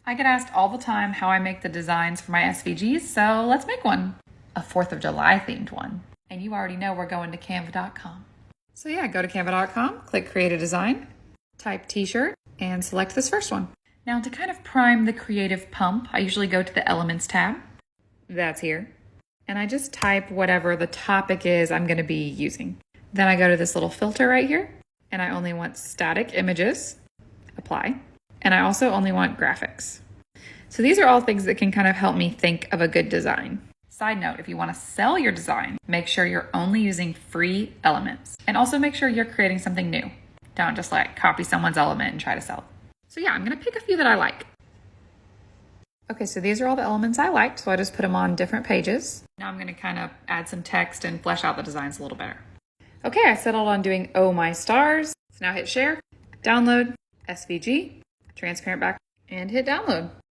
I get asked all the time how I make the designs for my SVGs, so let's make one. A 4th of July themed one. And you already know we're going to canva.com. So yeah, go to canva.com, click create a design, type t-shirt, and select this first one. Now to kind of prime the creative pump, I usually go to the elements tab. That's here. And I just type whatever the topic is I'm gonna be using. Then I go to this little filter right here, and I only want static images, apply. And I also only want graphics. So these are all things that can kind of help me think of a good design. Side note, if you want to sell your design, make sure you're only using free elements. And also make sure you're creating something new. Don't just like copy someone's element and try to sell it. So yeah, I'm gonna pick a few that I like. Okay, so these are all the elements I liked, so I just put them on different pages. Now I'm gonna kind of add some text and flesh out the designs a little better. Okay, I settled on doing Oh My Stars. So now hit share, download, SVG, transparent back, and hit download.